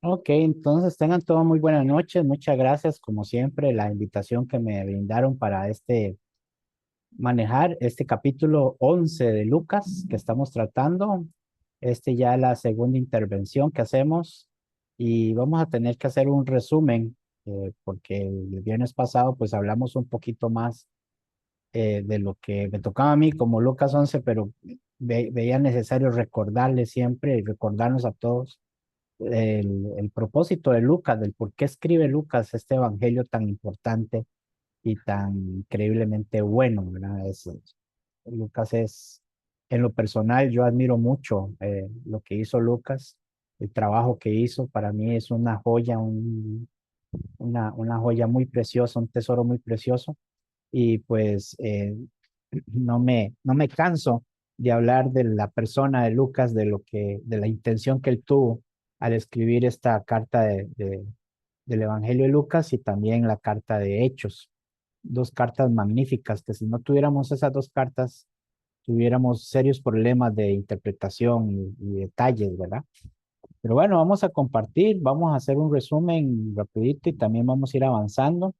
Ok, entonces tengan todas muy buenas noches. Muchas gracias, como siempre, la invitación que me brindaron para manejar este capítulo 11 de Lucas que estamos tratando. Ya es la segunda intervención que hacemos y vamos a tener que hacer un resumen porque el viernes pasado pues hablamos un poquito más de lo que me tocaba a mí como Lucas 11, pero veía necesario recordarle siempre y recordarnos a todos el propósito de Lucas, del por qué escribe Lucas este evangelio tan importante y tan increíblemente bueno, ¿verdad? Lucas es, en lo personal, yo admiro mucho lo que hizo Lucas, el trabajo que hizo, para mí es una joya, una joya muy preciosa, un tesoro muy precioso, y pues no me canso de hablar de la persona de Lucas, de la intención que él tuvo al escribir esta carta del Evangelio de Lucas y también la carta de Hechos. Dos cartas magníficas que si no tuviéramos esas dos cartas, tuviéramos serios problemas de interpretación y detalles, ¿verdad? Pero bueno, vamos a compartir, vamos a hacer un resumen rapidito y también vamos a ir avanzando.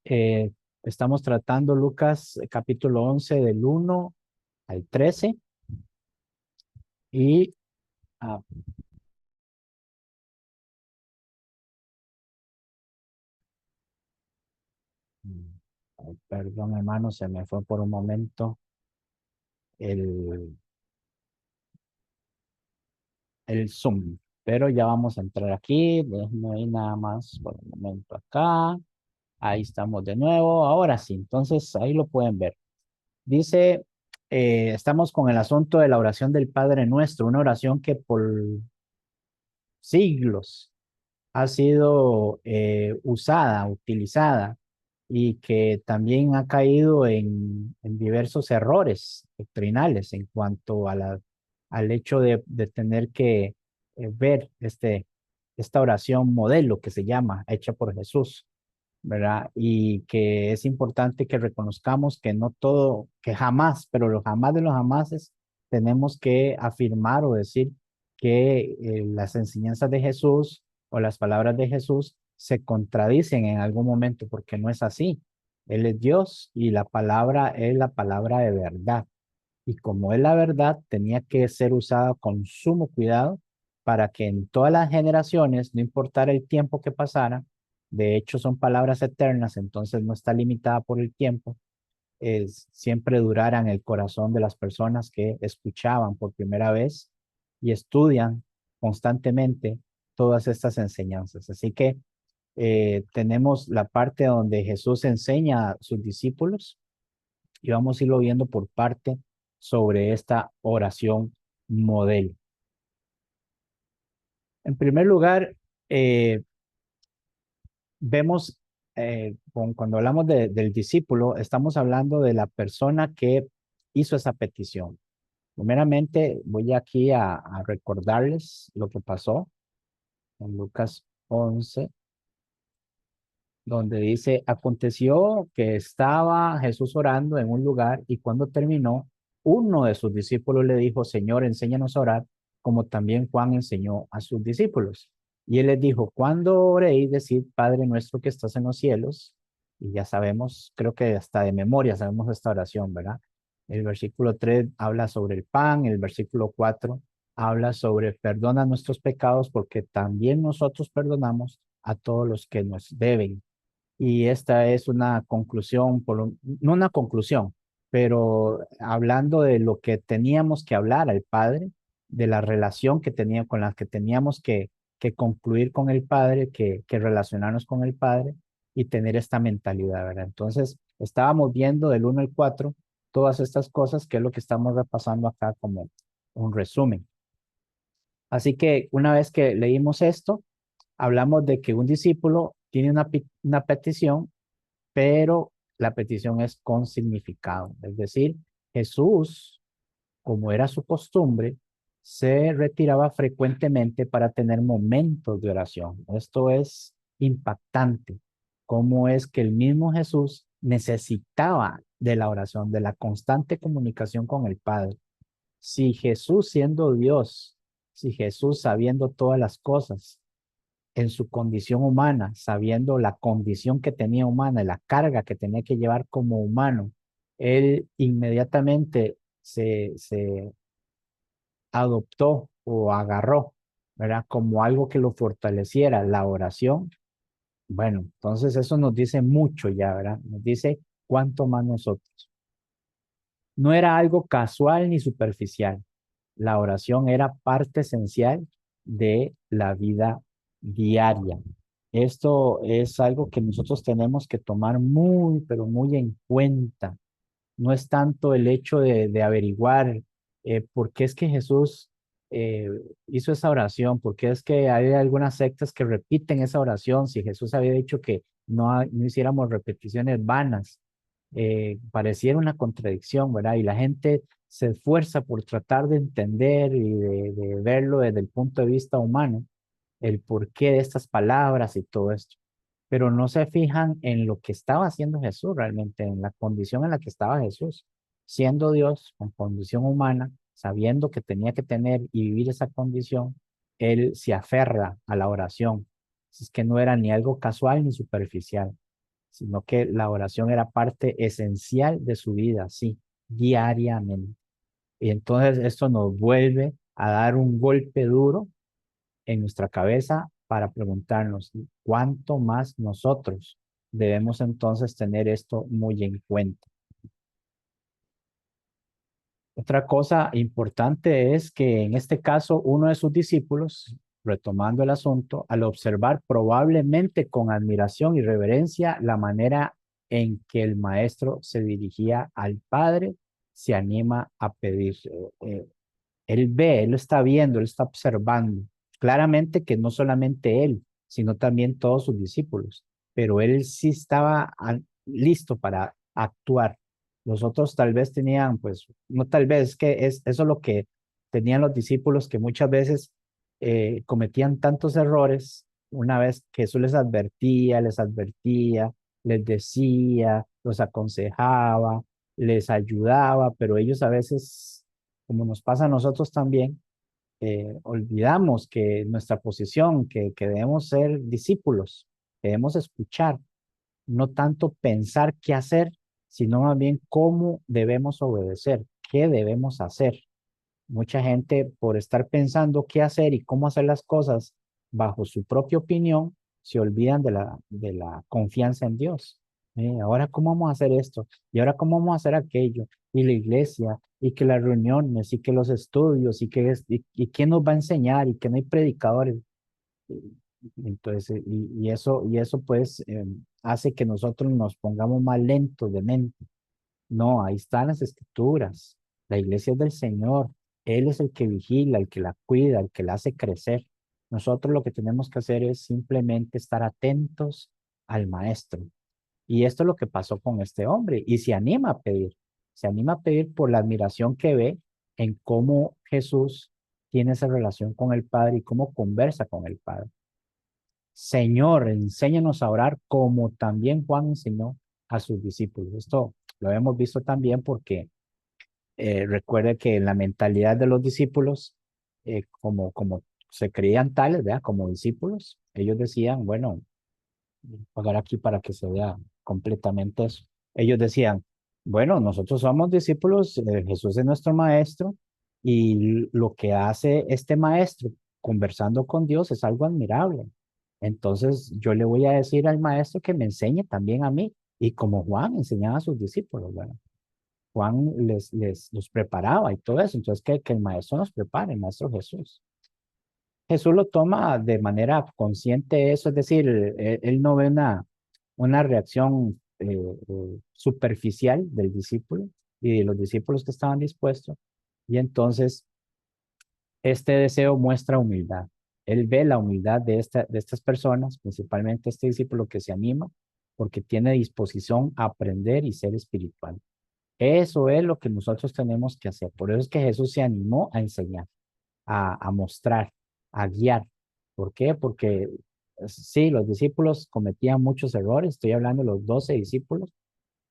Eh, Estamos tratando Lucas capítulo 11 del 1 al 13 y, ah, ay, perdón hermano, se me fue por un momento el, el Zoom, pero ya vamos a entrar aquí, déjenme ir nada más por un momento acá, ahí estamos de nuevo, ahora sí, entonces ahí lo pueden ver. Dice, estamos con el asunto de la oración del Padre Nuestro, una oración que por siglos ha sido usada, utilizada y que también ha caído en diversos errores doctrinales en cuanto a al hecho de tener que ver esta oración modelo que se llama, hecha por Jesús, ¿verdad? Y que es importante que reconozcamos que no todo, que jamás, pero lo jamás de los jamases, tenemos que afirmar o decir que las enseñanzas de Jesús o las palabras de Jesús se contradicen en algún momento, porque no es así. Él es Dios y la palabra es la palabra de verdad. Y como es la verdad, tenía que ser usada con sumo cuidado para que en todas las generaciones, no importara el tiempo que pasara, de hecho son palabras eternas, entonces no está limitada por el tiempo, siempre durara en el corazón de las personas que escuchaban por primera vez y estudian constantemente todas estas enseñanzas. Así que tenemos la parte donde Jesús enseña a sus discípulos y vamos a irlo viendo por parte sobre esta oración modelo. En primer lugar, eh, vemos, cuando hablamos del discípulo, estamos hablando de la persona que hizo esa petición. Primeramente, voy aquí a recordarles lo que pasó en Lucas 11, donde dice, aconteció que estaba Jesús orando en un lugar y cuando terminó, uno de sus discípulos le dijo, Señor, enséñanos a orar, como también Juan enseñó a sus discípulos. Y él les dijo, cuando oréis, decid, Padre nuestro que estás en los cielos, y ya sabemos, creo que hasta de memoria sabemos esta oración, ¿verdad? El versículo 3 habla sobre el pan, el versículo 4 habla sobre perdona nuestros pecados porque también nosotros perdonamos a todos los que nos deben. Y esta es una conclusión, no una conclusión, pero hablando de lo que teníamos que hablar al Padre, de la relación que tenía, con la que teníamos que concluir con el Padre, que relacionarnos con el Padre y tener esta mentalidad, ¿verdad? Entonces, estábamos viendo del 1 al 4 todas estas cosas, que es lo que estamos repasando acá como un resumen. Así que una vez que leímos esto, hablamos de que un discípulo tiene una petición, pero la petición es con significado. Es decir, Jesús, como era su costumbre, se retiraba frecuentemente para tener momentos de oración. Esto es impactante. Cómo es que el mismo Jesús necesitaba de la oración, de la constante comunicación con el Padre. Si Jesús siendo Dios, si Jesús sabiendo todas las cosas, en su condición humana, sabiendo la condición que tenía humana y la carga que tenía que llevar como humano, él inmediatamente se adoptó o agarró, ¿verdad? Como algo que lo fortaleciera, la oración. Bueno, entonces eso nos dice mucho ya, ¿verdad? Nos dice cuánto más nosotros. No era algo casual ni superficial. La oración era parte esencial de la vida diaria. Esto es algo que nosotros tenemos que tomar muy, pero muy en cuenta. No es tanto el hecho de averiguar por qué es que Jesús eh, hizo esa oración, por qué es que hay algunas sectas que repiten esa oración, si Jesús había dicho que no hiciéramos repeticiones vanas. Pareciera una contradicción, ¿verdad? Y la gente se esfuerza por tratar de entender y de verlo desde el punto de vista humano, el porqué de estas palabras y todo esto, pero no se fijan en lo que estaba haciendo Jesús realmente, en la condición en la que estaba Jesús, siendo Dios con condición humana, sabiendo que tenía que tener y vivir esa condición, él se aferra a la oración. Es que no era ni algo casual ni superficial, sino que la oración era parte esencial de su vida, sí, diariamente. Y entonces esto nos vuelve a dar un golpe duro en nuestra cabeza para preguntarnos cuánto más nosotros debemos entonces tener esto muy en cuenta. Otra cosa importante es que en este caso uno de sus discípulos, retomando el asunto, al observar probablemente con admiración y reverencia la manera en que el maestro se dirigía al Padre, se anima a pedir. Él ve, él lo está viendo, él está observando. Claramente que no solamente él, sino también todos sus discípulos, pero él sí estaba listo para actuar. Los otros tal vez tenían, pues, no tal vez, es que eso es lo que tenían los discípulos, que muchas veces cometían tantos errores. Una vez que Jesús les advertía, les decía, los aconsejaba, les ayudaba, pero ellos a veces, como nos pasa a nosotros también, olvidamos que nuestra posición, que debemos ser discípulos, debemos escuchar, no tanto pensar qué hacer, sino más bien cómo debemos obedecer, qué debemos hacer. Mucha gente, por estar pensando qué hacer y cómo hacer las cosas bajo su propia opinión, se olvidan de la confianza en Dios. Ahora, ¿cómo vamos a hacer esto? ¿Y ahora cómo vamos a hacer aquello? Y la iglesia, y que las reuniones, y que los estudios, y quién nos va a enseñar, y que no hay predicadores. Entonces, y eso pues hace que nosotros nos pongamos más lentos de mente. No, ahí están las escrituras. La iglesia es del Señor. Él es el que vigila, el que la cuida, el que la hace crecer. Nosotros lo que tenemos que hacer es simplemente estar atentos al maestro. Y esto es lo que pasó con este hombre. Y se anima a pedir. Se anima a pedir por la admiración que ve en cómo Jesús tiene esa relación con el Padre y cómo conversa con el Padre. Señor, enséñanos a orar como también Juan enseñó a sus discípulos. Esto lo hemos visto también porque recuerde que en la mentalidad de los discípulos, como se creían tales, ¿verdad? Como discípulos, ellos decían, bueno, pagar aquí para que se vea completamente eso. Ellos decían, bueno, nosotros somos discípulos, Jesús es nuestro maestro y lo que hace este maestro conversando con Dios es algo admirable. Entonces yo le voy a decir al maestro que me enseñe también a mí y como Juan enseñaba a sus discípulos, bueno, Juan los preparaba y todo eso, entonces que el maestro nos prepare, el maestro Jesús. Jesús lo toma de manera consciente eso, es decir, él no ve una reacción superficial del discípulo y de los discípulos que estaban dispuestos, y entonces este deseo muestra humildad. Él ve la humildad de estas personas, principalmente este discípulo que se anima porque tiene disposición a aprender y ser espiritual. Eso es lo que nosotros tenemos que hacer. Por eso es que Jesús se animó a enseñar, a mostrar, a guiar. ¿Por qué? Porque sí, los discípulos cometían muchos errores. Estoy hablando de los 12 discípulos,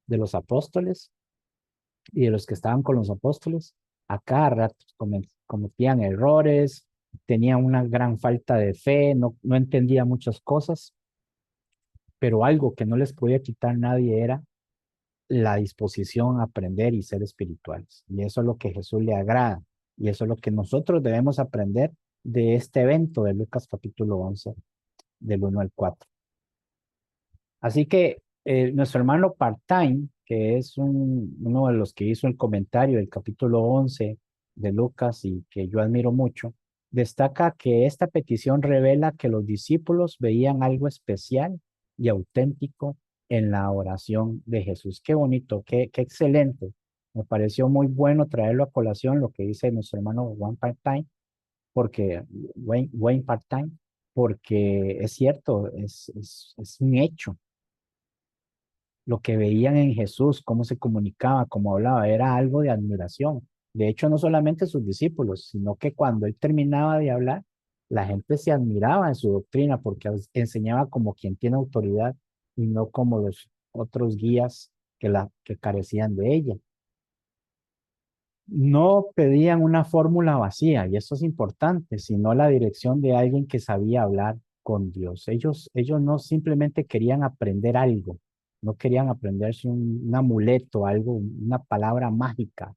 de los apóstoles y de los que estaban con los apóstoles. A cada rato cometían errores, tenía una gran falta de fe, no entendía muchas cosas, pero algo que no les podía quitar nadie era la disposición a aprender y ser espirituales. Y eso es lo que Jesús le agrada. Y eso es lo que nosotros debemos aprender de este evento de Lucas capítulo 11 del 1 al 4. Así que nuestro hermano Part-Time, que es uno de los que hizo el comentario del capítulo 11 de Lucas y que yo admiro mucho, destaca que esta petición revela que los discípulos veían algo especial y auténtico en la oración de Jesús. Qué bonito, qué excelente. Me pareció muy bueno traerlo a colación lo que dice nuestro hermano Juan Part-Time, porque Wayne Part-Time, porque es cierto, es un hecho lo que veían en Jesús, cómo se comunicaba, cómo hablaba, era algo de admiración. De hecho, no solamente sus discípulos, sino que cuando él terminaba de hablar, la gente se admiraba en su doctrina porque enseñaba como quien tiene autoridad y no como los otros guías que carecían de ella. No pedían una fórmula vacía, y eso es importante, sino la dirección de alguien que sabía hablar con Dios. Ellos no simplemente querían aprender algo, no querían aprenderse un amuleto, algo, una palabra mágica.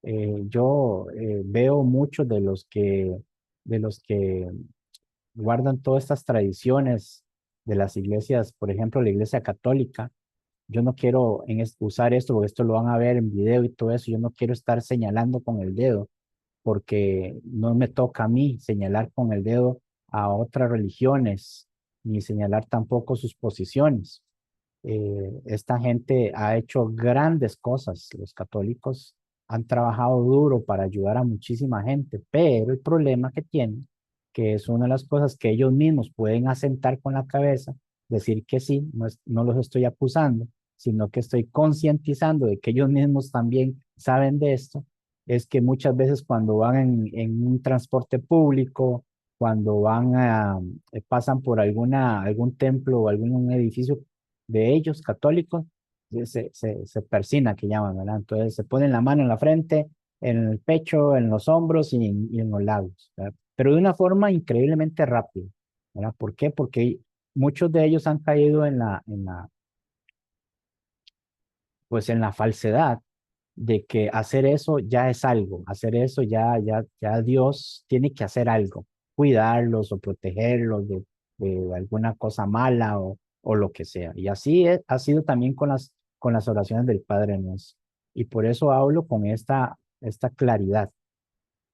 Yo veo muchos de los que guardan todas estas tradiciones de las iglesias, por ejemplo, la iglesia católica. Yo no quiero usar esto porque esto lo van a ver en video y todo eso. Yo no quiero estar señalando con el dedo porque no me toca a mí señalar con el dedo a otras religiones ni señalar tampoco sus posiciones. Esta gente ha hecho grandes cosas. Los católicos han trabajado duro para ayudar a muchísima gente, pero el problema que tienen, que es una de las cosas que ellos mismos pueden asentar con la cabeza, decir que sí, no los estoy acusando, sino que estoy concientizando de que ellos mismos también saben de esto, es que muchas veces cuando van en un transporte público, cuando pasan por algún templo o algún edificio de ellos, católicos, se persina, que llaman, ¿verdad? Entonces se ponen la mano en la frente, en el pecho, en los hombros y en los lados, ¿verdad? Pero de una forma increíblemente rápida, ¿verdad? ¿Por qué? Porque muchos de ellos han caído pues en la falsedad de que hacer eso ya es algo, hacer eso ya Dios tiene que hacer algo, cuidarlos o protegerlos de alguna cosa mala o lo que sea. Y así ha sido también con las oraciones del Padre Nuestro. Y por eso hablo con esta claridad,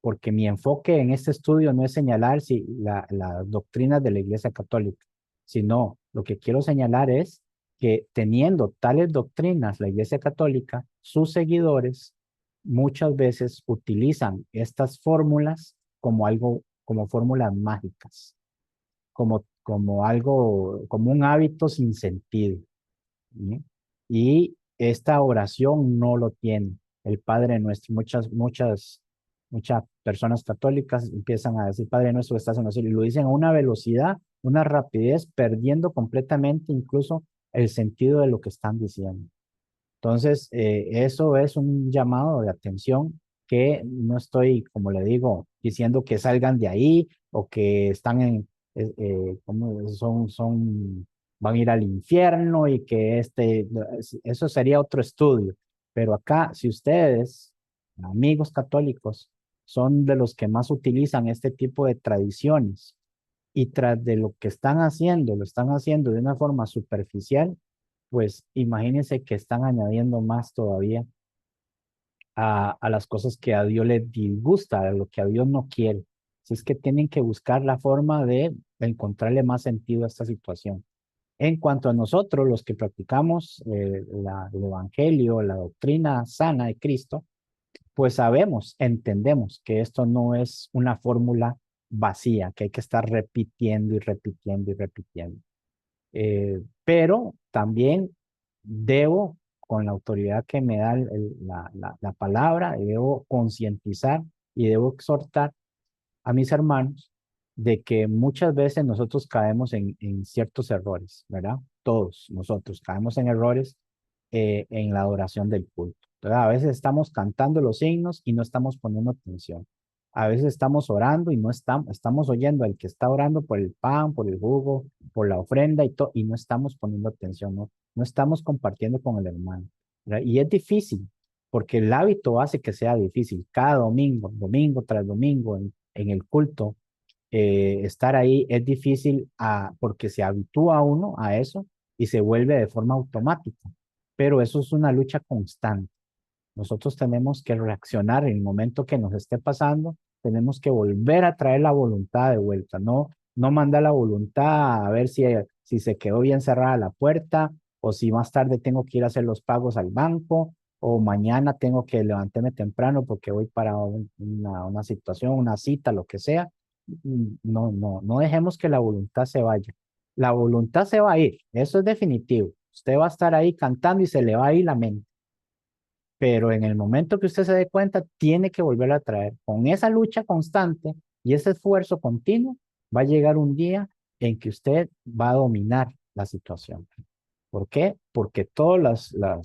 porque mi enfoque en este estudio no es señalar si las doctrinas de la Iglesia Católica, sino lo que quiero señalar es que teniendo tales doctrinas, la Iglesia Católica, sus seguidores muchas veces utilizan estas fórmulas como algo, como fórmulas mágicas, como algo, como un hábito sin sentido. ¿Sí? Y esta oración no lo tiene. El Padre Nuestro, muchas personas católicas empiezan a decir, Padre Nuestro que estás en los cielos, y lo dicen a una velocidad, una rapidez, perdiendo completamente incluso el sentido de lo que están diciendo. Entonces, eso es un llamado de atención que no estoy, como le digo, diciendo que salgan de ahí o que están ¿cómo van a ir al infierno y que eso sería otro estudio. Pero acá, si ustedes, amigos católicos, son de los que más utilizan este tipo de tradiciones y tras de lo que están haciendo, lo están haciendo de una forma superficial, pues imagínense que están añadiendo más todavía a las cosas que a Dios le disgusta, a lo que a Dios no quiere. Así es que tienen que buscar la forma de encontrarle más sentido a esta situación. En cuanto a nosotros, los que practicamos el Evangelio, la doctrina sana de Cristo, pues sabemos, entendemos que esto no es una fórmula vacía, que hay que estar repitiendo y repitiendo y repitiendo. Pero también debo, con la autoridad que me da la palabra, debo concientizar y debo exhortar a mis hermanos de que muchas veces nosotros caemos en ciertos errores, ¿verdad? Todos nosotros caemos en errores en la adoración del culto. Entonces, a veces estamos cantando los signos y no estamos poniendo atención. A veces estamos orando y no estamos oyendo al que está orando por el pan, por el jugo, por la ofrenda y todo, y no estamos poniendo atención, no estamos compartiendo con el hermano, ¿verdad? Y es difícil, porque el hábito hace que sea difícil. Cada domingo, domingo tras domingo, en el culto, estar ahí es difícil porque se habitúa uno a eso y se vuelve de forma automática. Pero eso es una lucha constante. Nosotros tenemos que reaccionar en el momento que nos esté pasando, tenemos que volver a traer la voluntad de vuelta, no mandar la voluntad a ver si se quedó bien cerrada la puerta o si más tarde tengo que ir a hacer los pagos al banco o mañana tengo que levantarme temprano porque voy para una situación, una cita, lo que sea. No dejemos que la voluntad se vaya. La voluntad se va a ir, eso es definitivo. Usted va a estar ahí cantando y se le va a ir la mente, pero en el momento que usted se dé cuenta, tiene que volver a traer. Con esa lucha constante y ese esfuerzo continuo, va a llegar un día en que usted va a dominar la situación. ¿Por qué? Porque todas la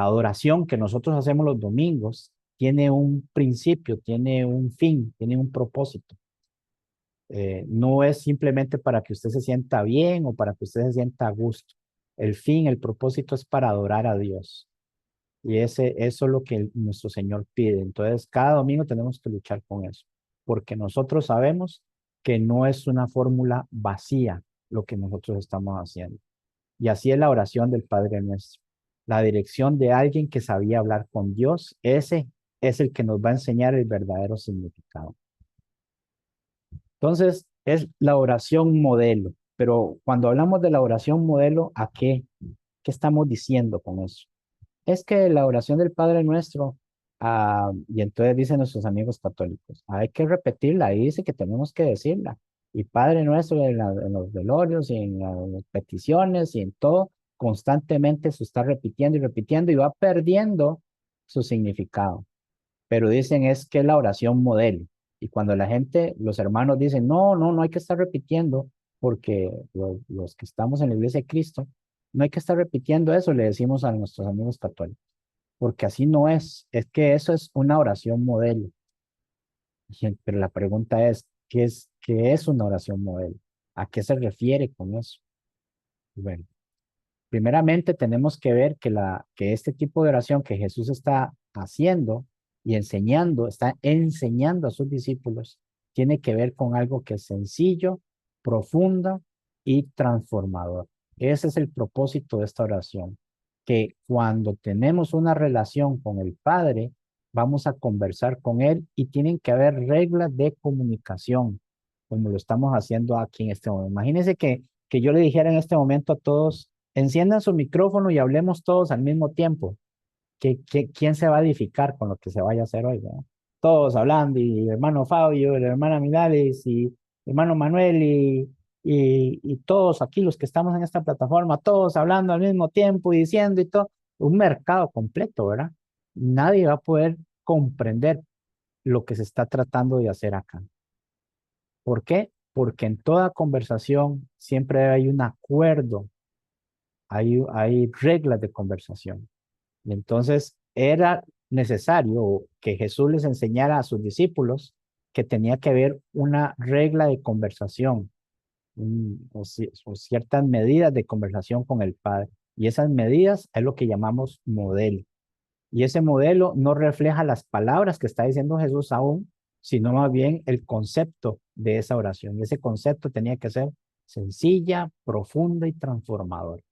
adoración que nosotros hacemos los domingos tiene un principio, tiene un fin, tiene un propósito. No es simplemente para que usted se sienta bien o para que usted se sienta a gusto. El fin, el propósito es para adorar a Dios. Y eso es lo que nuestro Señor pide. Entonces, cada domingo tenemos que luchar con eso, porque nosotros sabemos que no es una fórmula vacía lo que nosotros estamos haciendo. Y así es la oración del Padre Nuestro. La dirección de alguien que sabía hablar con Dios, ese es el que nos va a enseñar el verdadero significado. Entonces, es la oración modelo. Pero cuando hablamos de la oración modelo, ¿a qué? ¿Qué estamos diciendo con eso? Es que la oración del Padre Nuestro, y entonces dicen nuestros amigos católicos, hay que repetirla, ahí dice que tenemos que decirla. Y Padre Nuestro en los velorios y en las peticiones y en todo, constantemente se está repitiendo y repitiendo y va perdiendo su significado. Pero dicen es que es la oración modelo. Y cuando la gente, los hermanos dicen, no hay que estar repitiendo, porque los que estamos en la iglesia de Cristo, no hay que estar repitiendo eso, le decimos a nuestros amigos católicos, porque así no es que eso es una oración modelo. Pero la pregunta es, qué es una oración modelo? ¿A qué se refiere con eso? Bueno, primeramente tenemos que ver que este tipo de oración que Jesús está haciendo y enseñando, está enseñando a sus discípulos, tiene que ver con algo que es sencillo, profundo y transformador. Ese es el propósito de esta oración, que cuando tenemos una relación con el Padre, vamos a conversar con Él y tienen que haber reglas de comunicación, como lo estamos haciendo aquí en este momento. Imagínense que yo le dijera en este momento a todos, enciendan su micrófono y hablemos todos al mismo tiempo. ¿Quién se va a edificar con lo que se vaya a hacer hoy, ¿verdad? Todos hablando, y el hermano Fabio, la hermana Midalis, y el hermano Manuel, y todos aquí los que estamos en esta plataforma, todos hablando al mismo tiempo y diciendo y todo, un mercado completo, ¿verdad? Nadie va a poder comprender lo que se está tratando de hacer acá. ¿Por qué? Porque en toda conversación siempre hay un acuerdo, hay reglas de conversación. Y entonces era necesario que Jesús les enseñara a sus discípulos que tenía que haber una regla de conversación, o ciertas medidas de conversación con el Padre. Y esas medidas es lo que llamamos modelo. Y ese modelo no refleja las palabras que está diciendo Jesús aún, sino más bien el concepto de esa oración. Y ese concepto tenía que ser sencilla, profunda y transformadora.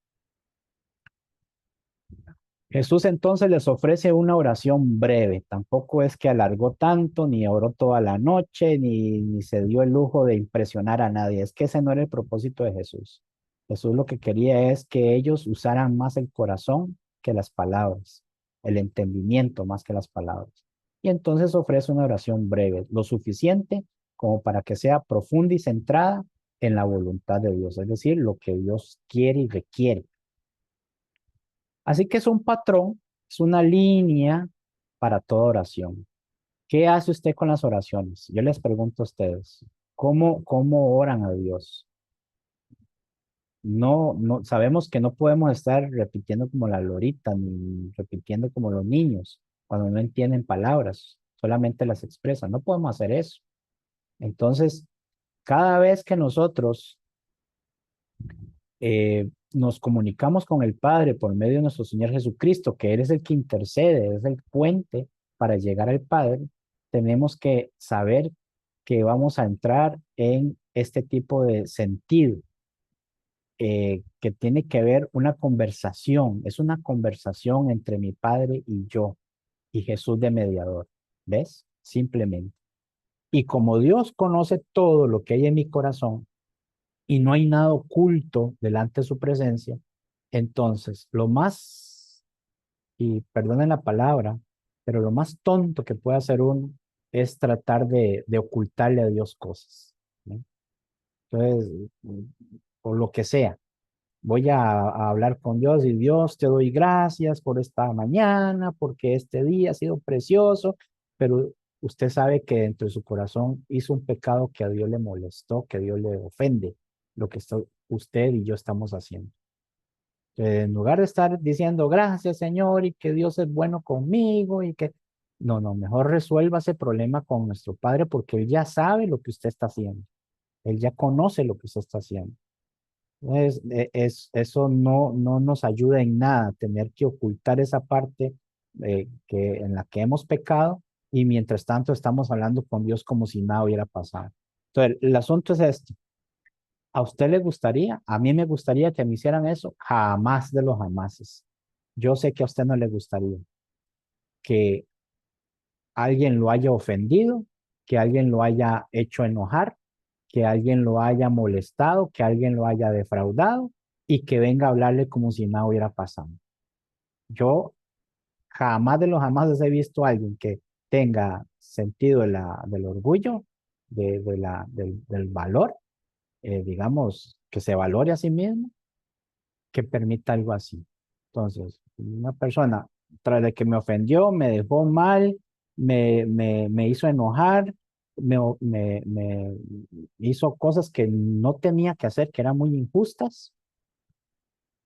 Jesús entonces les ofrece una oración breve. Tampoco es que alargó tanto, ni oró toda la noche, ni se dio el lujo de impresionar a nadie. Es que ese no era el propósito de Jesús. Jesús lo que quería es que ellos usaran más el corazón que las palabras, el entendimiento más que las palabras. Y entonces ofrece una oración breve, lo suficiente como para que sea profunda y centrada en la voluntad de Dios, es decir, lo que Dios quiere y requiere. Así que es un patrón, es una línea para toda oración. ¿Qué hace usted con las oraciones? Yo les pregunto a ustedes, ¿cómo oran a Dios? No, sabemos que no podemos estar repitiendo como la lorita, ni repitiendo como los niños, cuando no entienden palabras. solamente las expresa. No podemos hacer eso. Entonces, cada vez que nosotros nos comunicamos con el Padre por medio de nuestro Señor Jesucristo, que Él es el que intercede, es el puente para llegar al Padre, tenemos que saber que vamos a entrar en este tipo de sentido, que tiene que ver una conversación, es una conversación entre mi Padre y yo, y Jesús de mediador, ¿ves? Simplemente. Y como Dios conoce todo lo que hay en mi corazón, y no hay nada oculto delante de su presencia, entonces lo más, y perdonen la palabra, pero lo más tonto que puede hacer uno es tratar de ocultarle a Dios cosas, ¿no? Entonces, por lo que sea, voy a hablar con Dios y Dios, te doy gracias por esta mañana, porque este día ha sido precioso, pero usted sabe que dentro de su corazón hizo un pecado que a Dios le molestó, que a Dios le ofende, lo que usted y yo estamos haciendo. En lugar de estar diciendo gracias, Señor, y que Dios es bueno conmigo y que no, no, mejor resuelva ese problema con nuestro Padre porque Él ya sabe lo que usted está haciendo. Él ya conoce lo que usted está haciendo. Eso no nos ayuda en nada, tener que ocultar esa parte en la que hemos pecado y mientras tanto estamos hablando con Dios como si nada hubiera pasado. Entonces, el asunto es este. ¿A usted le gustaría? A mí me gustaría que me hicieran eso. Jamás de los jamases. Yo sé que a usted no le gustaría que alguien lo haya ofendido, que alguien lo haya hecho enojar, que alguien lo haya molestado, que alguien lo haya defraudado y que venga a hablarle como si nada hubiera pasado. Yo jamás de los jamás he visto a alguien que tenga sentido del orgullo, del valor, digamos, que se valore a sí mismo, que permita algo así. Entonces, una persona, tras de que me ofendió, me dejó mal, me hizo enojar, me hizo cosas que no tenía que hacer, que eran muy injustas,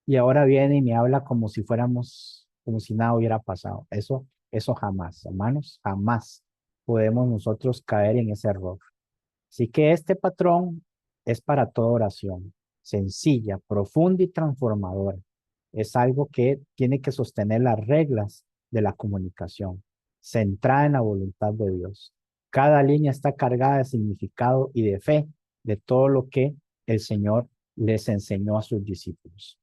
y ahora viene y me habla como si fuéramos, como si nada hubiera pasado. Eso jamás, hermanos, jamás podemos nosotros caer en ese error. Así que este patrón es para toda oración, sencilla, profunda y transformadora. Es algo que tiene que sostener las reglas de la comunicación, centrada en la voluntad de Dios. Cada línea está cargada de significado y de fe de todo lo que el Señor les enseñó a sus discípulos.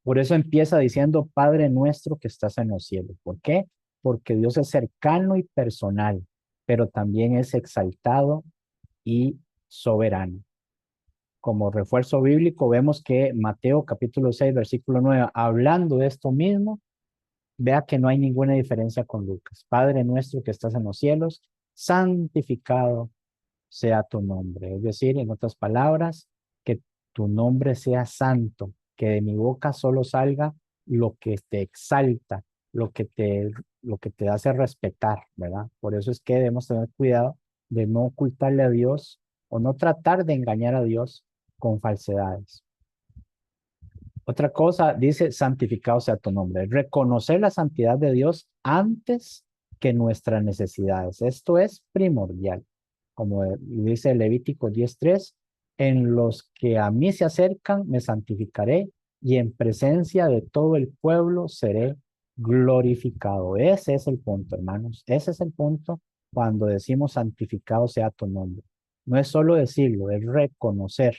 Por eso empieza diciendo, Padre nuestro que estás en los cielos. ¿Por qué? Porque Dios es cercano y personal, pero también es exaltado y soberano. Como refuerzo bíblico, vemos que Mateo capítulo 6 versículo 9 hablando de esto mismo, vea que no hay ninguna diferencia con Lucas. Padre nuestro que estás en los cielos, santificado sea tu nombre. Es decir, en otras palabras, que tu nombre sea santo, que de mi boca solo salga lo que te exalta, lo que te, lo que te hace respetar, ¿verdad? Por eso es que debemos tener cuidado de no ocultarle a Dios o no tratar de engañar a Dios con falsedades. Otra cosa, dice, santificado sea tu nombre. Reconocer la santidad de Dios antes que nuestras necesidades. Esto es primordial. Como dice Levítico 10:3, en los que a mí se acercan me santificaré y en presencia de todo el pueblo seré glorificado. Ese es el punto, hermanos. Ese es el punto cuando decimos santificado sea tu nombre. No es solo decirlo, es reconocer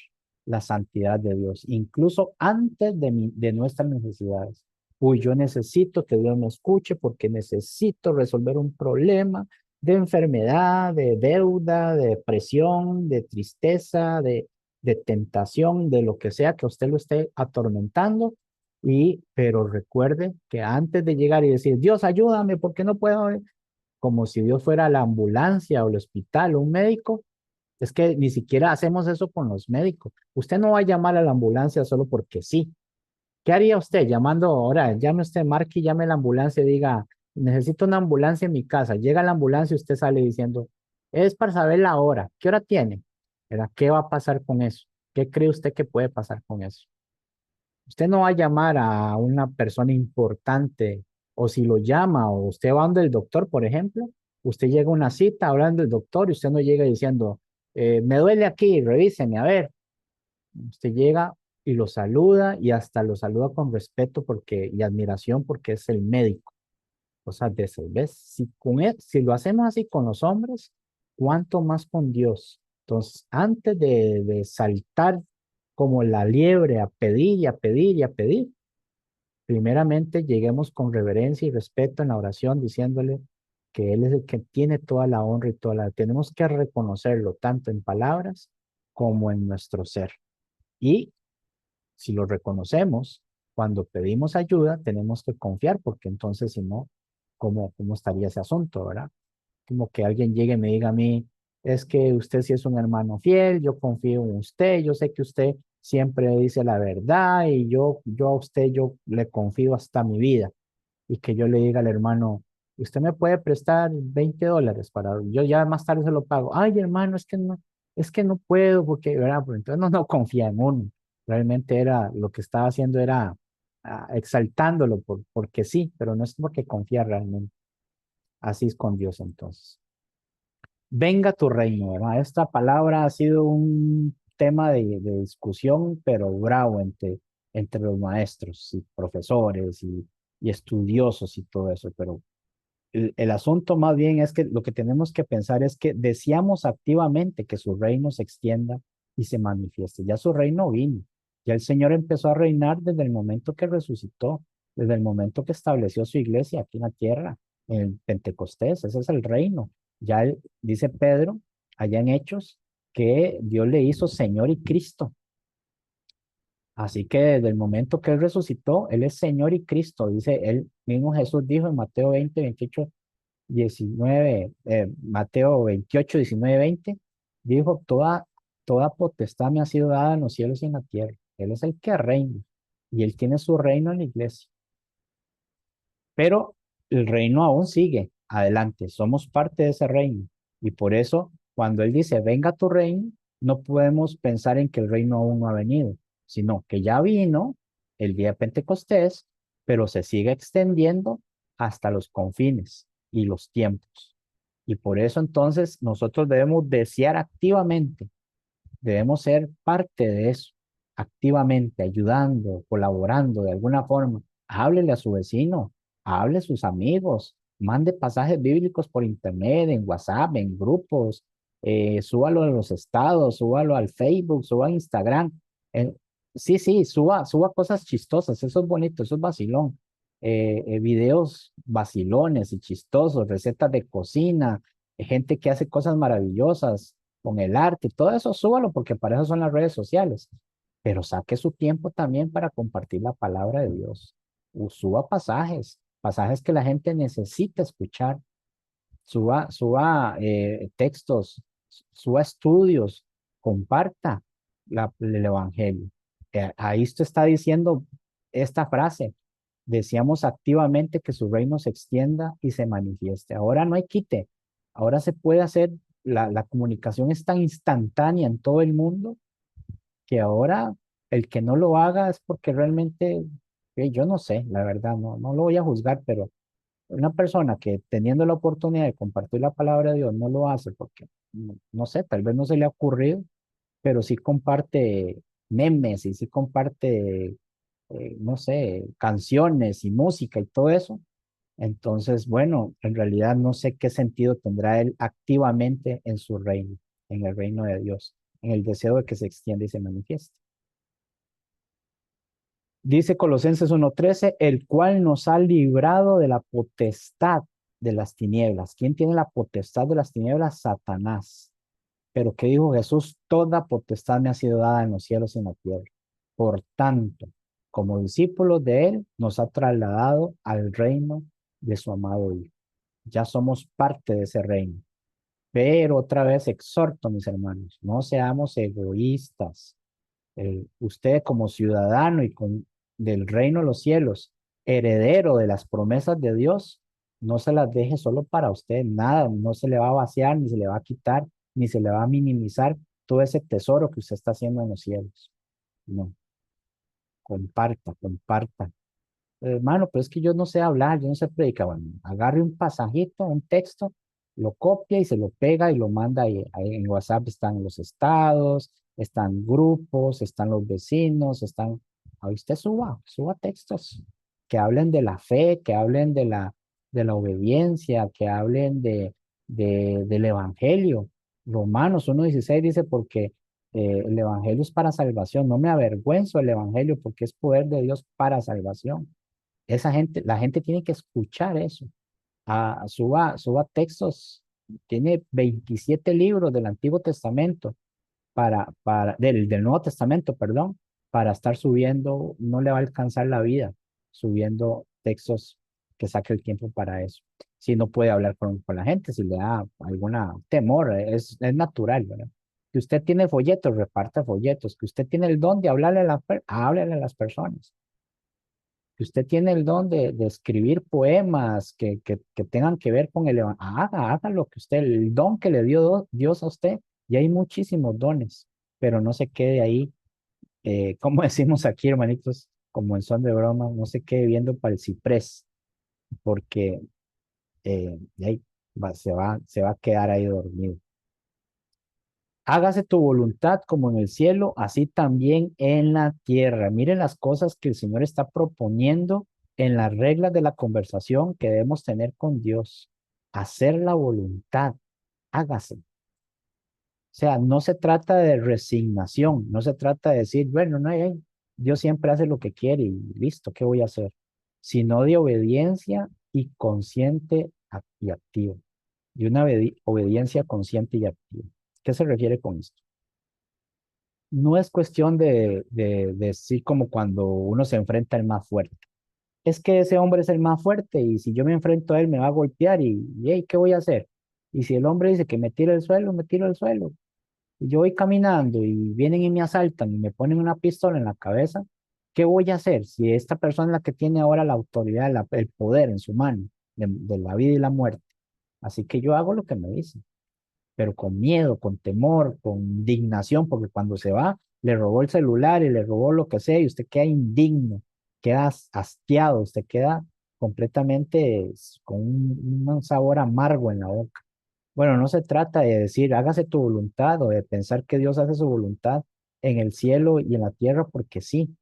la santidad de Dios, incluso antes de nuestras necesidades. Uy, yo necesito que Dios me escuche porque necesito resolver un problema de enfermedad, de deuda, de depresión, de tristeza, de tentación, de lo que sea que usted lo esté atormentando. Pero recuerde que antes de llegar y decir, Dios, ayúdame porque no puedo, como si Dios fuera la ambulancia o el hospital o un médico, es que ni siquiera hacemos eso con los médicos. Usted no va a llamar a la ambulancia solo porque sí. ¿Qué haría usted llamando ahora? Llame usted, marque y llame a la ambulancia y diga, necesito una ambulancia en mi casa. Llega la ambulancia y usted sale diciendo, es para saber la hora. ¿Qué hora tiene? ¿Verdad? ¿Qué va a pasar con eso? ¿Qué cree usted que puede pasar con eso? Usted no va a llamar a una persona importante o si lo llama o usted va donde el doctor, por ejemplo, Usted llega a una cita hablando del doctor y usted no llega diciendo, me duele aquí, revíseme, a ver. Usted llega y lo saluda y hasta lo saluda con respeto porque, y admiración porque es el médico. O sea, de eso, ¿ves? Si lo hacemos así con los hombres, ¿cuánto más con Dios? Entonces, antes de saltar como la liebre a pedir y a pedir y a pedir, primeramente lleguemos con reverencia y respeto en la oración diciéndole que Él es el que tiene toda la honra y toda la... Tenemos que reconocerlo tanto en palabras como en nuestro ser. Y si lo reconocemos, cuando pedimos ayuda, tenemos que confiar, porque entonces si no, ¿cómo estaría ese asunto, verdad? Como que alguien llegue y me diga a mí, es que usted sí es un hermano fiel, yo confío en usted, yo sé que usted siempre dice la verdad y yo a usted, yo le confío hasta mi vida. Y que yo le diga al hermano, usted me puede prestar $20 para, yo ya más tarde se lo pago. Ay, hermano, es que no puedo porque, ¿verdad? Pero entonces no confía en uno. Realmente era, lo que estaba haciendo era exaltándolo porque sí, pero no es porque confía realmente. Así es con Dios entonces. Venga tu reino, ¿verdad? Esta palabra ha sido un tema de discusión, pero bravo entre los maestros y profesores y estudiosos y todo eso, pero el asunto más bien es que lo que tenemos que pensar es que deseamos activamente que su reino se extienda y se manifieste. Ya su reino vino, ya el Señor empezó a reinar desde el momento que resucitó, desde el momento que estableció su iglesia aquí en la tierra, en Pentecostés, ese es el reino. Ya dice Pedro, allá en Hechos, que Dios le hizo Señor y Cristo. Así que desde el momento que Él resucitó, Él es Señor y Cristo, dice Él mismo Jesús dijo en Mateo 20, 28 19 Mateo 28 19 20 dijo, toda potestad me ha sido dada en los cielos y en la tierra. Él es el que reina y Él tiene su reino en la iglesia. Pero el reino aún sigue adelante, somos parte de ese reino. Y por eso, cuando Él dice, venga tu reino, no podemos pensar en que el reino aún no ha venido, sino que ya vino el día de Pentecostés, pero se sigue extendiendo hasta los confines y los tiempos. Y por eso entonces nosotros debemos desear activamente, debemos ser parte de eso, activamente, ayudando, colaborando de alguna forma. Háblele a su vecino, hable a sus amigos, mande pasajes bíblicos por internet, en WhatsApp, en grupos, súbalo a los estados, súbalo al Facebook, suba a Instagram. Eh, sí, suba cosas chistosas, eso es bonito, eso es vacilón. Videos vacilones y chistosos, recetas de cocina, gente que hace cosas maravillosas con el arte, todo eso súbalo porque para eso son las redes sociales, pero saque su tiempo también para compartir la palabra de Dios. Suba pasajes que la gente necesita escuchar, suba textos, suba estudios, comparta el evangelio. Ahí usted está diciendo esta frase, deseamos activamente que su reino se extienda y se manifieste. Ahora no hay quite, ahora se puede hacer, la comunicación es tan instantánea en todo el mundo que ahora el que no lo haga es porque realmente, yo no sé, la verdad, no lo voy a juzgar, pero una persona que teniendo la oportunidad de compartir la palabra de Dios no lo hace porque, no sé, tal vez no se le ha ocurrido, pero sí comparte memes y sí comparte, no sé, canciones y música y todo eso. Entonces, bueno, en realidad no sé qué sentido tendrá él activamente en su reino, en el reino de Dios, en el deseo de que se extienda y se manifieste. Dice Colosenses 1:13, el cual nos ha librado de la potestad de las tinieblas. ¿Quién tiene la potestad de las tinieblas? Satanás. Pero ¿qué dijo Jesús? Toda potestad me ha sido dada en los cielos y en la tierra. Por tanto, como discípulos de Él, nos ha trasladado al reino de su amado Hijo. Ya somos parte de ese reino. Pero otra vez exhorto, mis hermanos, no seamos egoístas. Usted como ciudadano del reino de los cielos, heredero de las promesas de Dios, no se las deje solo para usted, nada, no se le va a vaciar, ni se le va a quitar, ni se le va a minimizar todo ese tesoro que usted está haciendo en los cielos. No, comparta. Hermano, pero es que yo no sé hablar, yo no sé predicar. Bueno, agarre un pasajito, un texto lo copia y se lo pega y lo manda ahí en WhatsApp. Están los estados, están grupos, están los vecinos, están, ahí usted suba textos que hablen de la fe, que hablen de la obediencia, que hablen del evangelio. Romanos 1:16 dice, porque el evangelio es para salvación, no me avergüenzo del evangelio porque es poder de Dios para salvación. Esa gente, la gente tiene que escuchar eso. Suba textos, tiene 27 libros del Antiguo Testamento, del Nuevo Testamento, perdón, para estar subiendo, no le va a alcanzar la vida subiendo textos que saque el tiempo para eso. Si no puede hablar con la gente, si le da alguna temor, es natural, ¿verdad? Que usted tiene folletos, reparta folletos, que usted tiene el don de hablarle háblele a las personas, que usted tiene el don de escribir poemas que tengan que ver con haga lo que usted, el don que le dio Dios a usted, y hay muchísimos dones, pero no se quede ahí, como decimos aquí, hermanitos, como en son de broma, no se quede viendo para el ciprés, porque de ahí se va a quedar ahí dormido. Hágase tu voluntad como en el cielo, así también en la tierra. Miren las cosas que el Señor está proponiendo en las reglas de la conversación que debemos tener con Dios. Hacer la voluntad, hágase. O sea, no se trata de resignación, no se trata de decir, bueno, no, Dios siempre hace lo que quiere y listo, ¿qué voy a hacer? Sino de obediencia y consciente y activa. Y una obediencia consciente y activa. ¿Qué se refiere con esto? No es cuestión de decir como cuando uno se enfrenta al más fuerte. Es que ese hombre es el más fuerte y si yo me enfrento a él me va a golpear hey, ¿qué voy a hacer? Y si el hombre dice que me tire al suelo, me tiro al suelo. Y yo voy caminando y vienen y me asaltan y me ponen una pistola en la cabeza, ¿qué voy a hacer? Si esta persona es la que tiene ahora la autoridad, el poder en su mano de la vida y la muerte. Así que yo hago lo que me dicen, pero con miedo, con temor, con indignación, porque cuando se va, le robó el celular y le robó lo que sea, y usted queda indigno, queda hastiado, usted queda completamente con un sabor amargo en la boca. Bueno, no se trata de decir, hágase tu voluntad o de pensar que Dios hace su voluntad en el cielo y en la tierra, porque sí,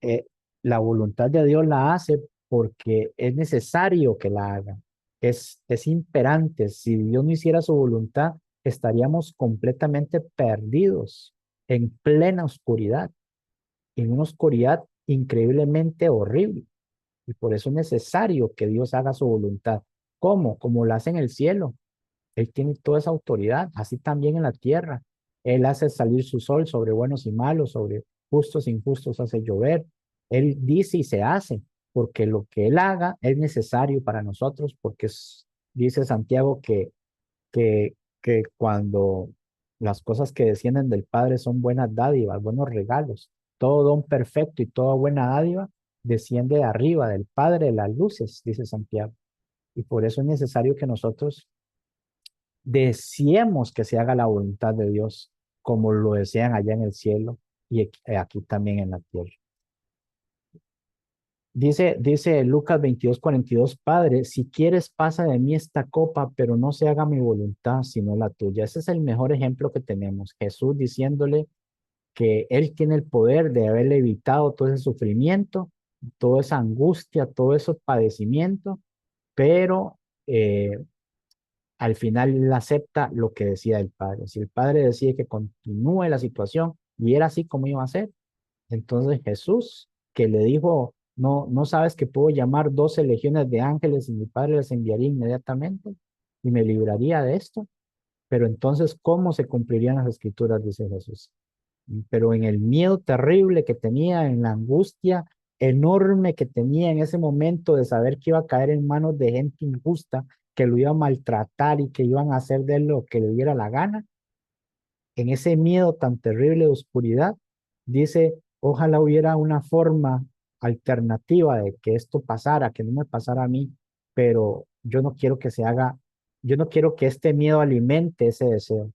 eh, la voluntad de Dios la hace porque es necesario que la haga. Es imperante. Si Dios no hiciera su voluntad, estaríamos completamente perdidos en plena oscuridad, en una oscuridad increíblemente horrible. Y por eso es necesario que Dios haga su voluntad. ¿Cómo? Como la hace en el cielo. Él tiene toda esa autoridad, así también en la tierra. Él hace salir su sol sobre buenos y malos, sobre justos e injustos hace llover. Él dice y se hace, porque lo que Él haga es necesario para nosotros, porque dice Santiago que cuando las cosas que descienden del Padre son buenas dádivas, buenos regalos, todo don perfecto y toda buena dádiva desciende de arriba, del Padre de las luces, dice Santiago. Y por eso es necesario que nosotros deseemos que se haga la voluntad de Dios como lo desean allá en el cielo y aquí también en la tierra. Dice Lucas 22:42, Padre, si quieres pasa de mí esta copa, pero no se haga mi voluntad, sino la tuya. Ese es el mejor ejemplo que tenemos. Jesús diciéndole que Él tiene el poder de haberle evitado todo ese sufrimiento, toda esa angustia, todo ese padecimiento, pero al final él acepta lo que decía el padre. Si el padre decide que continúe la situación y era así como iba a ser, entonces Jesús, que le dijo, no, no sabes que puedo llamar 12 legiones de ángeles y mi padre les enviaría inmediatamente y me libraría de esto. Pero entonces, ¿cómo se cumplirían las escrituras? Dice Jesús. Pero en el miedo terrible que tenía, en la angustia enorme que tenía en ese momento de saber que iba a caer en manos de gente injusta, que lo iba a maltratar y que iban a hacer de él lo que le diera la gana, en ese miedo tan terrible de oscuridad, dice, ojalá hubiera una forma alternativa de que esto pasara, que no me pasara a mí, pero yo no quiero que se haga, yo no quiero que este miedo alimente ese deseo,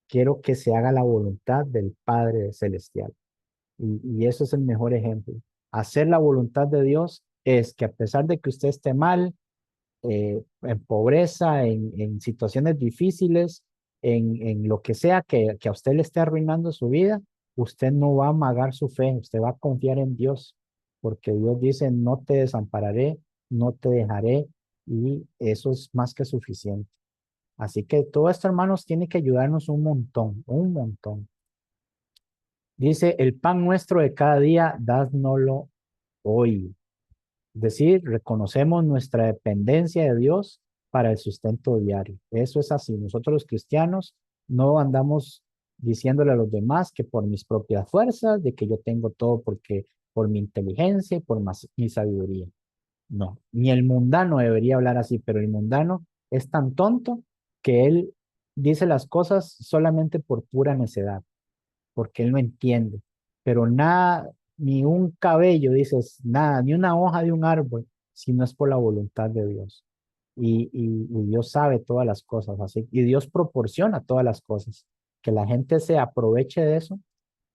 quiero que se haga la voluntad del Padre Celestial. Y eso es el mejor ejemplo. Hacer la voluntad de Dios es que a pesar de que usted esté mal, en pobreza, en situaciones difíciles, en lo que sea que a usted le esté arruinando su vida, usted no va a amagar su fe, usted va a confiar en Dios, porque Dios dice, no te desampararé, no te dejaré, y eso es más que suficiente. Así que todo esto, hermanos, tiene que ayudarnos un montón, un montón. Dice, el pan nuestro de cada día, dásnoslo hoy. Es decir, reconocemos nuestra dependencia de Dios para el sustento diario. Eso es así. Nosotros los cristianos no andamos diciéndole a los demás que por mis propias fuerzas, de que yo tengo todo porque por mi inteligencia y por mi sabiduría. No, ni el mundano debería hablar así, pero el mundano es tan tonto que él dice las cosas solamente por pura necedad, porque él no entiende. Pero nada, ni un cabello, dices, nada, ni una hoja de un árbol, si no es por la voluntad de Dios. Y Dios sabe todas las cosas, así, y Dios proporciona todas las cosas. Que la gente se aproveche de eso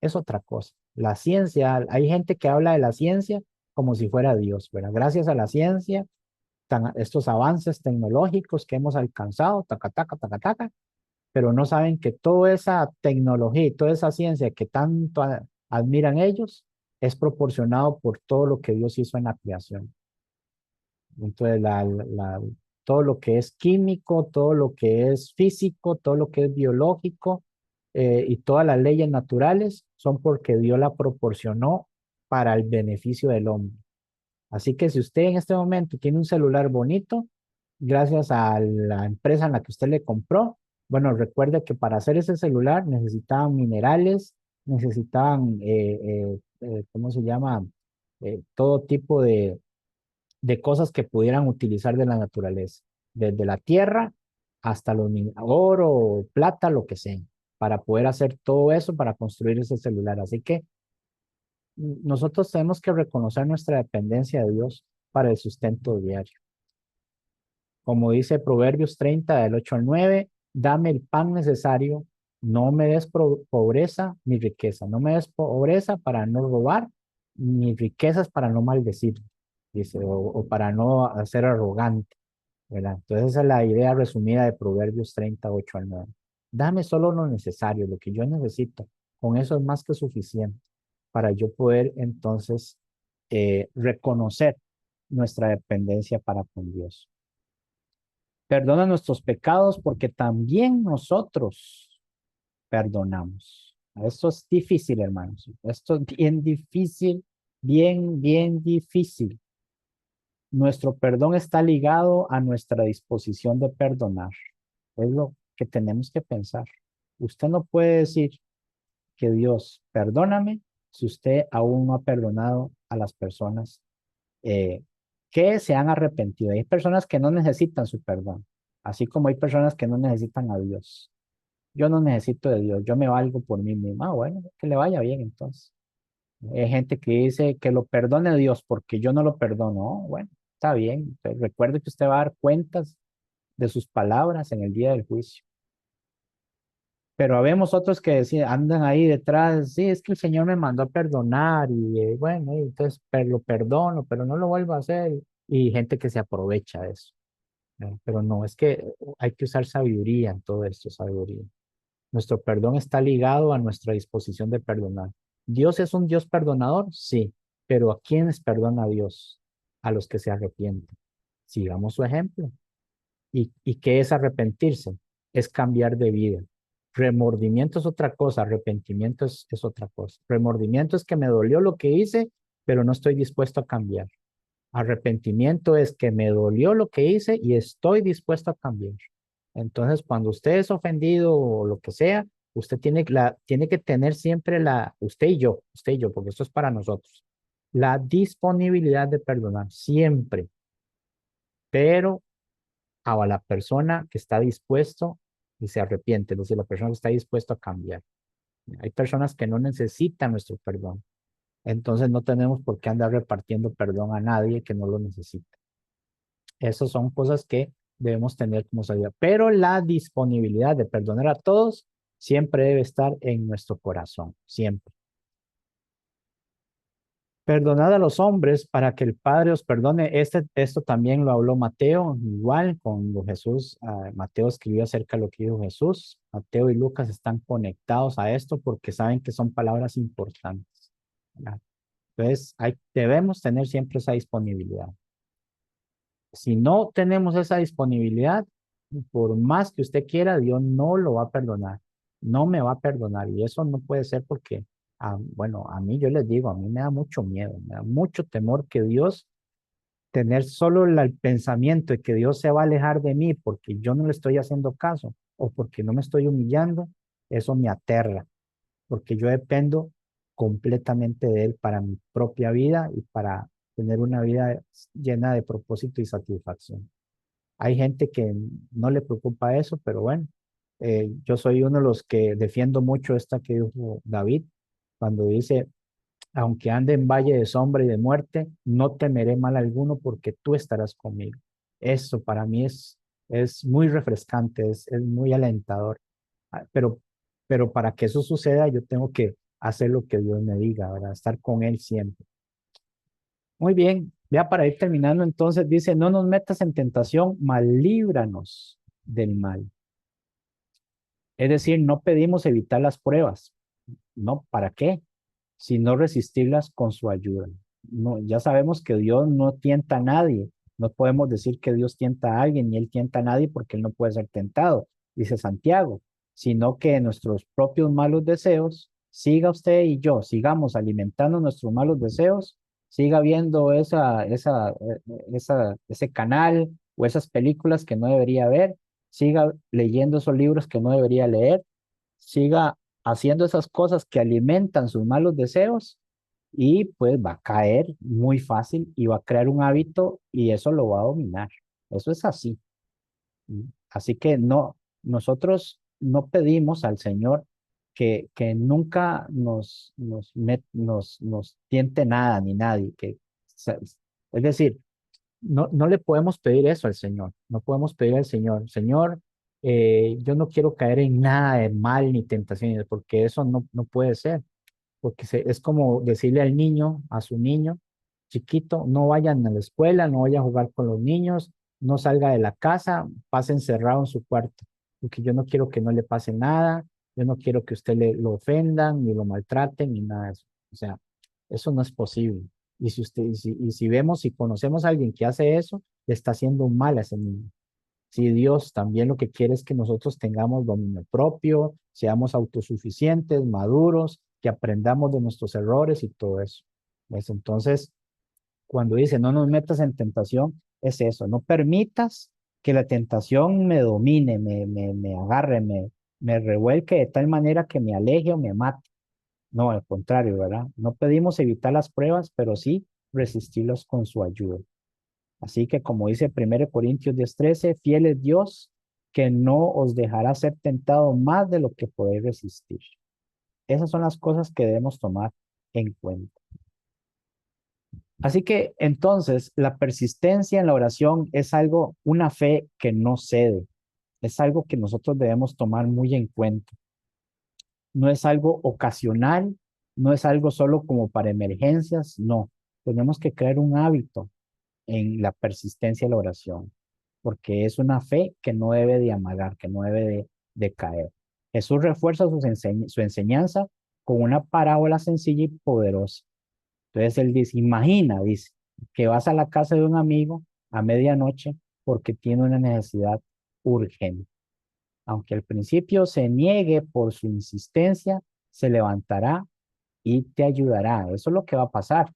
es otra cosa. La ciencia, hay gente que habla de la ciencia como si fuera Dios, ¿verdad? Gracias a la ciencia, estos avances tecnológicos que hemos alcanzado, taca, taca, taca, taca, pero no saben que toda esa tecnología y toda esa ciencia que tanto admiran ellos es proporcionado por todo lo que Dios hizo en la creación. Entonces, todo lo que es químico, todo lo que es físico, todo lo que es biológico y todas las leyes naturales son porque Dios la proporcionó para el beneficio del hombre. Así que si usted en este momento tiene un celular bonito, gracias a la empresa en la que usted le compró, bueno, recuerde que para hacer ese celular necesitaban minerales, necesitaban, ¿cómo se llama? Todo tipo de cosas que pudieran utilizar de la naturaleza, desde la tierra hasta oro, plata, lo que sea, para poder hacer todo eso para construir ese celular. Así que nosotros tenemos que reconocer nuestra dependencia de Dios para el sustento diario. Como dice Proverbios 30, del 8 al 9, dame el pan necesario, no me des pobreza ni riqueza, no me des pobreza para no robar, ni riquezas para no maldecir, dice, o para no ser arrogante, ¿verdad? Entonces esa es la idea resumida de Proverbios 30, 8 al 9. Dame solo lo necesario, lo que yo necesito, con eso es más que suficiente para yo poder entonces reconocer nuestra dependencia para con Dios. Perdona nuestros pecados porque también nosotros perdonamos. Esto es difícil, hermanos. Esto es bien difícil, bien, bien difícil. Nuestro perdón está ligado a nuestra disposición de perdonar. Es lo que tenemos que pensar. Usted no puede decir que Dios, perdóname, si usted aún no ha perdonado a las personas eh, que se han arrepentido. Hay personas que no necesitan su perdón, así como hay personas que no necesitan a Dios. Yo no necesito de Dios, yo me valgo por mí mismo. Ah, bueno, que le vaya bien entonces. Hay gente que dice que lo perdone Dios porque yo no lo perdono. Oh, bueno, está bien. Pero recuerde que usted va a dar cuentas de sus palabras en el día del juicio. Pero habemos otros que andan ahí detrás, sí, es que el Señor me mandó a perdonar y bueno, y entonces lo perdono, pero no lo vuelvo a hacer. Y gente que se aprovecha de eso. Pero no, es que hay que usar sabiduría en todo esto, sabiduría. Nuestro perdón está ligado a nuestra disposición de perdonar. ¿Dios es un Dios perdonador? Sí, pero ¿a quiénes perdona Dios? A los que se arrepienten. Sigamos su ejemplo. ¿Y qué es arrepentirse? Es cambiar de vida. Remordimiento es otra cosa, arrepentimiento es otra cosa. Remordimiento es que me dolió lo que hice, pero no estoy dispuesto a cambiar. Arrepentimiento es que me dolió lo que hice y estoy dispuesto a cambiar. Entonces, cuando usted es ofendido o lo que sea, usted tiene que tener siempre usted y yo, porque esto es para nosotros, la disponibilidad de perdonar siempre, pero a la persona que está dispuesto y se arrepiente, es decir, la persona que está dispuesto a cambiar. Hay personas que no necesitan nuestro perdón, entonces no tenemos por qué andar repartiendo perdón a nadie que no lo necesita. Esas son cosas que debemos tener como salida, pero la disponibilidad de perdonar a todos siempre debe estar en nuestro corazón, siempre. Perdonad a los hombres para que el Padre os perdone. Esto también lo habló Mateo, igual cuando Jesús, Mateo escribió acerca de lo que dijo Jesús. Mateo y Lucas están conectados a esto porque saben que son palabras importantes, ¿verdad? Entonces, debemos tener siempre esa disponibilidad. Si no tenemos esa disponibilidad, por más que usted quiera, Dios no lo va a perdonar, no me va a perdonar. Y eso no puede ser porque, bueno, a mí yo les digo, a mí me da mucho miedo, me da mucho temor que Dios, tener solo el pensamiento de que Dios se va a alejar de mí porque yo no le estoy haciendo caso o porque no me estoy humillando, eso me aterra, porque yo dependo completamente de Él para mi propia vida y para tener una vida llena de propósito y satisfacción. Hay gente que no le preocupa eso, pero bueno, yo soy uno de los que defiendo mucho esta que dijo David, cuando dice, aunque ande en valle de sombra y de muerte, no temeré mal alguno porque tú estarás conmigo. Eso para mí es muy refrescante, es muy alentador. Pero, para que eso suceda, yo tengo que hacer lo que Dios me diga, ¿verdad? Estar con Él siempre. Muy bien, ya para ir terminando, entonces dice, no nos metas en tentación, mas líbranos del mal. Es decir, no pedimos evitar las pruebas, ¿no? ¿Para qué? Sino resistirlas con su ayuda. No, ya sabemos que Dios no tienta a nadie. No podemos decir que Dios tienta a alguien y Él tienta a nadie porque Él no puede ser tentado, dice Santiago, sino que nuestros propios malos deseos, siga usted y yo, sigamos alimentando nuestros malos deseos, siga viendo ese canal o esas películas que no debería ver, siga leyendo esos libros que no debería leer, siga haciendo esas cosas que alimentan sus malos deseos y pues va a caer muy fácil y va a crear un hábito y eso lo va a dominar. Eso es así. Así que no, nosotros no pedimos al Señor que nunca nos tiente nada ni nadie. Es decir, no le podemos pedir eso al Señor. No podemos pedir al Señor, Señor, yo no quiero caer en nada de mal ni tentaciones, porque eso no puede ser. Porque es como decirle al niño, a su niño chiquito, no vayan a la escuela, no vaya a jugar con los niños, no salga de la casa, pase encerrado en su cuarto, porque yo no quiero que no le pase nada, yo no quiero que usted lo ofendan, ni lo maltraten, ni nada de eso. O sea, eso no es posible. Y si vemos, si conocemos a alguien que hace eso, le está haciendo un mal a ese niño. Si Dios también lo que quiere es que nosotros tengamos dominio propio, seamos autosuficientes, maduros, que aprendamos de nuestros errores y todo eso. ¿Ves? Entonces, cuando dice no nos metas en tentación, es eso, no permitas que la tentación me domine, me agarre, me revuelque de tal manera que me aleje o me mate. No, al contrario, ¿verdad? No pedimos evitar las pruebas, pero sí resistirlos con su ayuda. Así que como dice 1 Corintios 10:13, fiel es Dios que no os dejará ser tentado más de lo que podéis resistir. Esas son las cosas que debemos tomar en cuenta. Así que entonces la persistencia en la oración es algo, una fe que no cede, es algo que nosotros debemos tomar muy en cuenta. No es algo ocasional, no es algo solo como para emergencias, no. Tenemos que crear un hábito en la persistencia de la oración, porque es una fe que no debe de amagar, que no debe de caer. Jesús refuerza su enseñanza con una parábola sencilla y poderosa. Entonces él dice, imagina, dice, que vas a la casa de un amigo a medianoche porque tiene una necesidad urgente. Aunque al principio se niegue por su insistencia, se levantará y te ayudará. Eso es lo que va a pasar.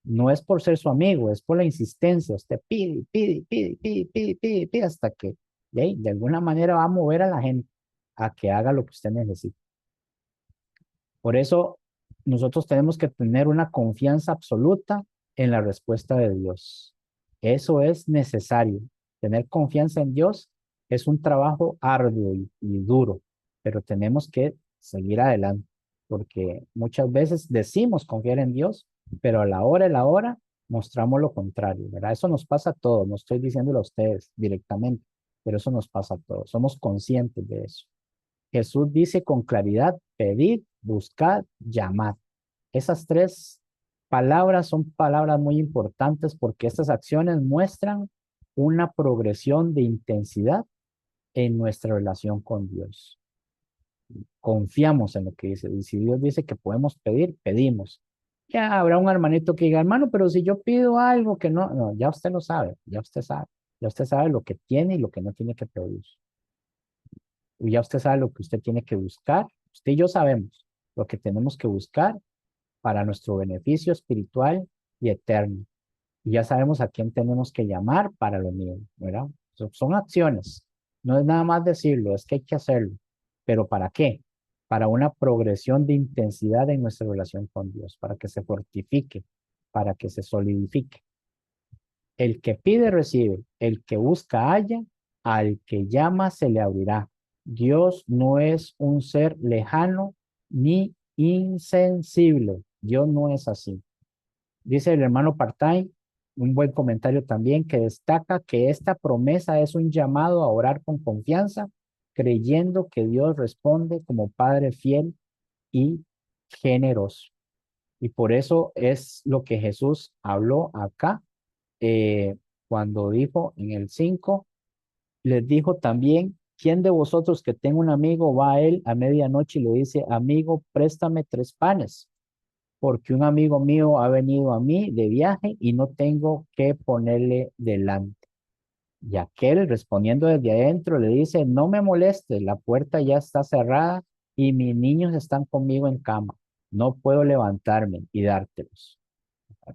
No es por ser su amigo, es por la insistencia. Usted pide, pide, pide, pide, pide, pide, pide hasta que de alguna manera va a mover a la gente a que haga lo que usted necesita. Por eso nosotros tenemos que tener una confianza absoluta en la respuesta de Dios. Eso es necesario. Tener confianza en Dios es un trabajo arduo y duro, pero tenemos que seguir adelante, porque muchas veces decimos confiar en Dios, pero a la hora mostramos lo contrario, ¿verdad? Eso nos pasa a todos, no estoy diciéndolo a ustedes directamente, pero eso nos pasa a todos, somos conscientes de eso. Jesús dice con claridad, pedid, buscad, llamad. Esas tres palabras son palabras muy importantes porque estas acciones muestran una progresión de intensidad en nuestra relación con Dios. Confiamos en lo que dice. Y si Dios dice que podemos pedir, pedimos. Ya habrá un hermanito que diga, hermano, pero si yo pido algo que no, no, ya usted lo sabe, ya usted sabe lo que tiene y lo que no tiene que pedir. Y ya usted sabe lo que usted tiene que buscar. Usted y yo sabemos lo que tenemos que buscar para nuestro beneficio espiritual y eterno. Y ya sabemos a quién tenemos que llamar para lo mismo, ¿verdad? Son acciones. No es nada más decirlo, es que hay que hacerlo. ¿Pero para qué? Para una progresión de intensidad en nuestra relación con Dios, para que se fortifique, para que se solidifique. El que pide, recibe. El que busca, halla. Al que llama, se le abrirá. Dios no es un ser lejano ni insensible. Dios no es así. Dice el hermano Partain, un buen comentario también, que destaca que esta promesa es un llamado a orar con confianza, creyendo que Dios responde como Padre fiel y generoso. Y por eso es lo que Jesús habló acá, eh, cuando dijo en el 5, les dijo también, ¿quién de vosotros que tenga un amigo va a él a medianoche y le dice, amigo, préstame 3 panes? Porque un amigo mío ha venido a mí de viaje y no tengo que ponerle delante. Y aquel, respondiendo desde adentro, le dice, no me molestes, la puerta ya está cerrada y mis niños están conmigo en cama. No puedo levantarme y dártelos.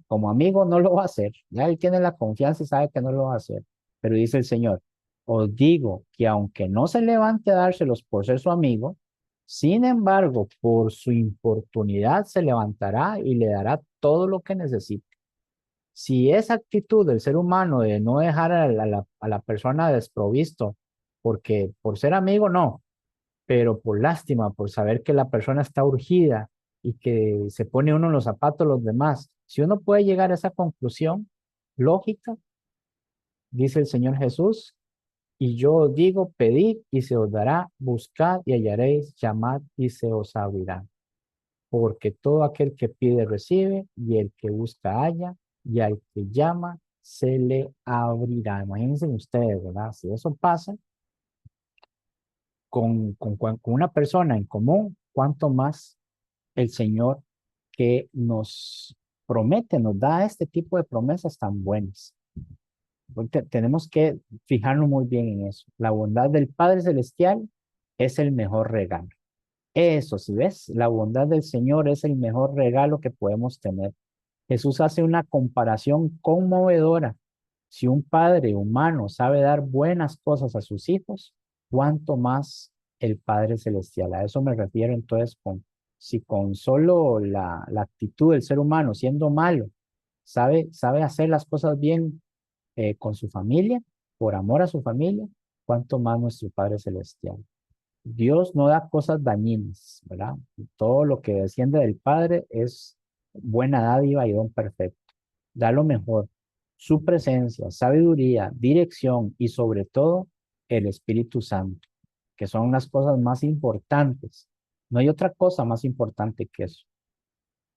Como amigo no lo va a hacer. Ya él tiene la confianza y sabe que no lo va a hacer. Pero dice el Señor, os digo que aunque no se levante a dárselos por ser su amigo, sin embargo, por su importunidad se levantará y le dará todo lo que necesite. Si esa actitud del ser humano de no dejar a la persona desprovisto, porque por ser amigo no, pero por lástima, por saber que la persona está urgida y que se pone uno en los zapatos de los demás. Si uno puede llegar a esa conclusión lógica, dice el Señor Jesús, y yo os digo, pedid y se os dará, buscad y hallaréis, llamad y se os abrirá. Porque todo aquel que pide recibe, y el que busca halla, y al que llama se le abrirá. Imagínense ustedes, ¿verdad? Si eso pasa con una persona en común, cuánto más el Señor que nos promete, nos da este tipo de promesas tan buenas. Tenemos que fijarnos muy bien en eso. La bondad del Padre Celestial es el mejor regalo. Eso, si ves, la bondad del Señor es el mejor regalo que podemos tener. Jesús hace una comparación conmovedora. Si un padre humano sabe dar buenas cosas a sus hijos, ¿cuánto más el Padre Celestial? A eso me refiero entonces si con solo la actitud del ser humano, siendo malo, sabe hacer las cosas bien, con su familia, por amor a su familia, ¿cuánto más nuestro Padre Celestial? Dios no da cosas dañinas, ¿verdad? Todo lo que desciende del Padre es buena dádiva y don perfecto. Da lo mejor, su presencia, sabiduría, dirección y sobre todo el Espíritu Santo, que son las cosas más importantes. No hay otra cosa más importante que eso.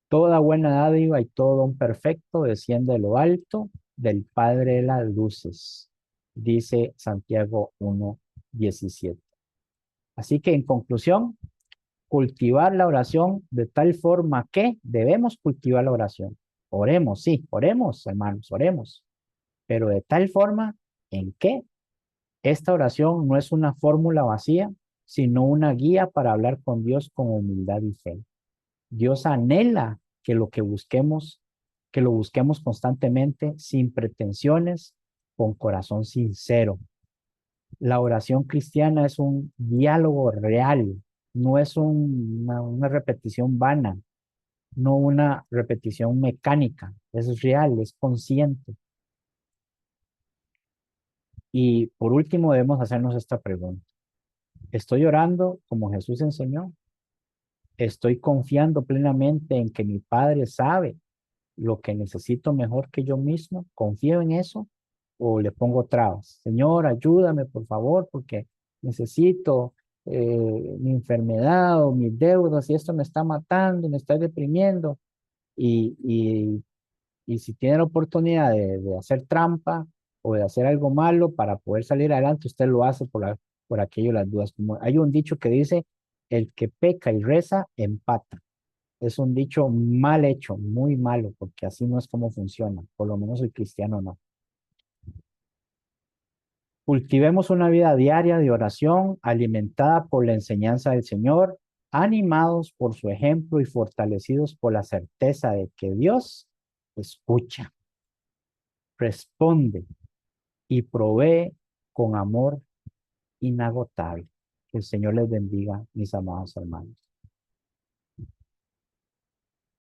Toda buena dádiva y todo don perfecto desciende de lo alto del Padre de las luces, dice Santiago 1:17. Así que en conclusión, cultivar la oración de tal forma que debemos cultivar la oración. Oremos, sí, oremos, hermanos, oremos, pero de tal forma en que esta oración no es una fórmula vacía, sino una guía para hablar con Dios con humildad y fe. Dios anhela que lo busquemos constantemente, sin pretensiones, con corazón sincero. La oración cristiana es un diálogo real, no es una repetición vana, no una repetición mecánica, es real, es consciente. Y por último debemos hacernos esta pregunta. ¿Estoy orando como Jesús enseñó? ¿Estoy confiando plenamente en que mi Padre sabe lo que necesito mejor que yo mismo? ¿Confío en eso? ¿O le pongo trabas? Señor, ayúdame, por favor, porque necesito, mi enfermedad o mis deudas y esto me está matando, me está deprimiendo. Y, y, y si tiene la oportunidad de hacer trampa o de hacer algo malo para poder salir adelante, usted lo hace por aquello de las dudas. Como hay un dicho que dice, el que peca y reza, empata. Es un dicho mal hecho, muy malo, porque así no es como funciona, por lo menos el cristiano no. Cultivemos una vida diaria de oración alimentada por la enseñanza del Señor, animados por su ejemplo y fortalecidos por la certeza de que Dios escucha, responde y provee con amor inagotable. Que el Señor les bendiga, mis amados hermanos.